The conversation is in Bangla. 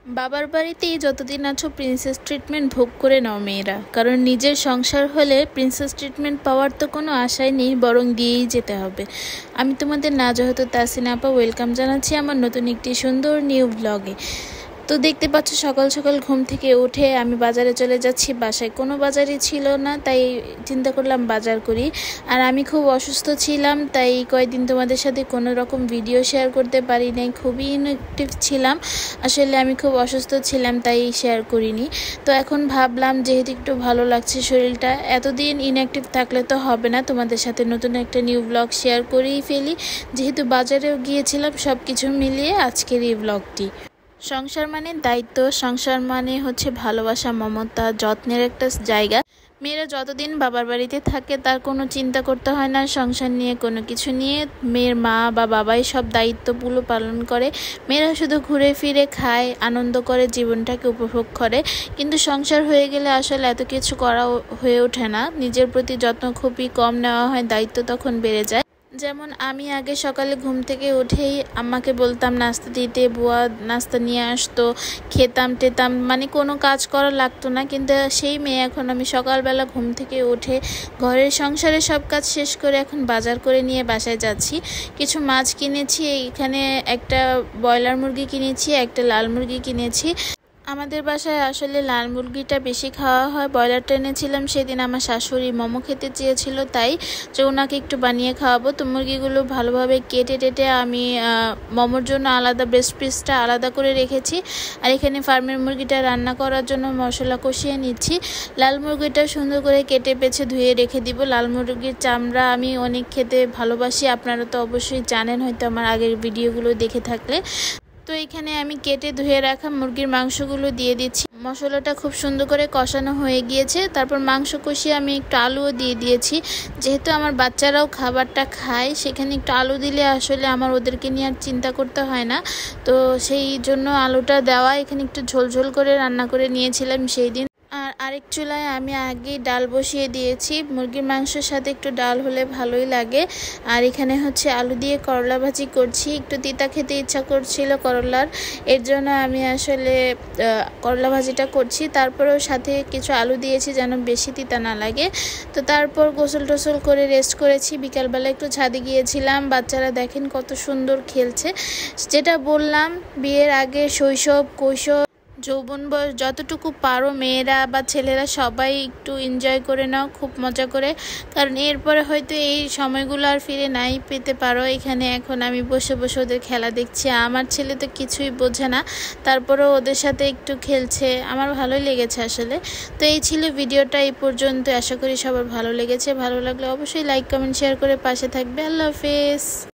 বাবার বাড়িতেই যতদিন আছো প্রিন্সেস ট্রিটমেন্ট ভোগ করে নাও মেয়েরা, কারণ নিজের সংসার হলে প্রিন্সেস ট্রিটমেন্ট পাওয়ার তো কোনো আশাই নেই, বরং দিয়েই যেতে হবে। আমি তোমাদের নাজহত তাসিনা আপা ওয়েলকাম জানাচ্ছি আমার নতুন একটি সুন্দর নিউ ব্লগে। তো দেখতে পাচ্ছ সকাল সকাল ঘুম থেকে উঠে আমি বাজারে চলে যাচ্ছি। বাসায় কোনো বাজারই ছিল না, তাই চিন্তা করলাম বাজার করি। আর আমি খুব অসুস্থ ছিলাম, তাই কয়েকদিন তোমাদের সাথে কোনো রকম ভিডিও শেয়ার করতে পারি নাই, খুবই ইনঅ্যাক্টিভ ছিলাম। আসলে আমি খুব অসুস্থ ছিলাম, তাই শেয়ার করিনি। তো এখন ভাবলাম যেহেতু একটু ভালো লাগছে শরীরটা, এতদিন ইনঅ্যাক্টিভ থাকলে তো হবে না, তোমাদের সাথে নতুন একটা নিউ ব্লগ শেয়ার করেই ফেলি। যেহেতু বাজারেও গিয়েছিলাম, সব কিছু মিলিয়ে আজকের এই ব্লগটি। সংসার মানে দায়িত্ব, সংসার মানে হচ্ছে ভালোবাসা, মমতা, যত্নের একটা জায়গা। মেয়েরা যতদিন বাবার বাড়িতে থাকে তার কোনো চিন্তা করতে হয় না সংসার নিয়ে, কোনো কিছু নিয়ে। মেয়ের মা বা বাবাই সব দায়িত্বগুলো পালন করে। মেয়েরা শুধু ঘুরে ফিরে খায়, আনন্দ করে, জীবনটাকে উপভোগ করে। কিন্তু সংসার হয়ে গেলে আসলে এত কিছু করা হয়ে ওঠে না, নিজের প্রতি যত্ন খুবই কম নেওয়া হয়, দায়িত্ব তখন বেড়ে যায়। যেমন আমি আগে সকালে ঘুম থেকে উঠেই আম্মাকে বলতাম নাস্তা দিতে, বুয়া নাস্তা নিয়ে আসতো, খেতাম টেতাম, মানে কোনো কাজ করা লাগতো না। কিন্তু সেই মেয়ে এখন আমি সকালবেলা ঘুম থেকে উঠে ঘরের সংসারে সব কাজ শেষ করে এখন বাজার করে নিয়ে বাসায় যাচ্ছি। কিছু মাছ কিনেছি, এখানে একটা ব্রয়লার মুরগি কিনেছি, একটা লাল মুরগি কিনেছি। আমাদের বাসায় আসলে লাল মুরগিটা বেশি খাওয়া হয়, ব্রয়লারটা এনেছিলাম সেদিন আমার শাশুড়ি মোমো খেতে চেয়েছিল, তাই যে ওনাকে একটু বানিয়ে খাওয়াবো। তো মুরগিগুলো ভালোভাবে কেটে টেটে আমি মোমোর জন্য আলাদা ব্রেস্ট পিসটা আলাদা করে রেখেছি। আর এখানে ফার্মের মুরগিটা রান্না করার জন্য মশলা কষিয়ে নিচ্ছি। লাল মুরগিটা সুন্দর করে কেটে বেছে ধুয়ে রেখে দিব। লাল মুরগির চামড়া আমি অনেক খেতে ভালোবাসি, আপনারা তো অবশ্যই জানেন হয়তো আমার আগের ভিডিওগুলো দেখে থাকলে। তো এখানে আমি কেটে ধুয়ে রাখা মুরগির মাংসগুলো দিয়ে দিচ্ছি। মশলাটা খুব সুন্দর করে কষানো হয়ে গিয়েছে, তারপর মাংস কষিয়ে আমি একটু আলুও দিয়ে দিয়েছি। যেহেতু আমার বাচ্চারাও খাবারটা খায়, সেখানে একটু আলু দিলে আসলে আমার ওদেরকে নিয়ে আর চিন্তা করতে হয় না। তো সেই জন্য আলুটা দেওয়া, এখানে একটু ঝোলঝোল করে রান্না করে নিয়েছিলাম সেই দিন। আর আরেক চুলায় আমি আগেই ডাল বসিয়ে দিয়েছি, মুরগির মাংসের সাথে একটু ডাল হলে ভালোই লাগে। আর এখানে হচ্ছে আলু দিয়ে করলা ভাজি করছি, একটু তিতা খেতে ইচ্ছা করছিল করলার, এর জন্য আমি আসলে করলা ভাজিটা করছি। তারপরেও সাথে কিছু আলু দিয়েছি যেন বেশি তিতা না লাগে। তো তারপর গোসল টোসল করে রেস্ট করেছি, বিকালবেলা একটু ছাদে গিয়েছিলাম। বাচ্চারা দেখেন কত সুন্দর খেলছে। যেটা বললাম, বিয়ের আগে শৈশব, কৈশোর, যৌবন বয়স যতটুকু পারো মেয়েরা বা ছেলেরা সবাই একটু এনজয় করে নাও, খুব মজা করে, কারণ এরপরে হয়তো এই সময়গুলো আর ফিরে নাই পেতে পারো। এখানে এখন আমি বসে বসে ওদের খেলা দেখছি। আমার ছেলে তো কিছুই বোঝে না, তারপরেও ওদের সাথে একটু খেলছে, আমার ভালোই লেগেছে আসলে। তো এই ছিল ভিডিওটা এই পর্যন্ত, আশা করি সবার ভালো লেগেছে। ভালো লাগলে অবশ্যই লাইক কমেন্ট শেয়ার করে পাশে থাকবে। আল্লাহ হাফেজ।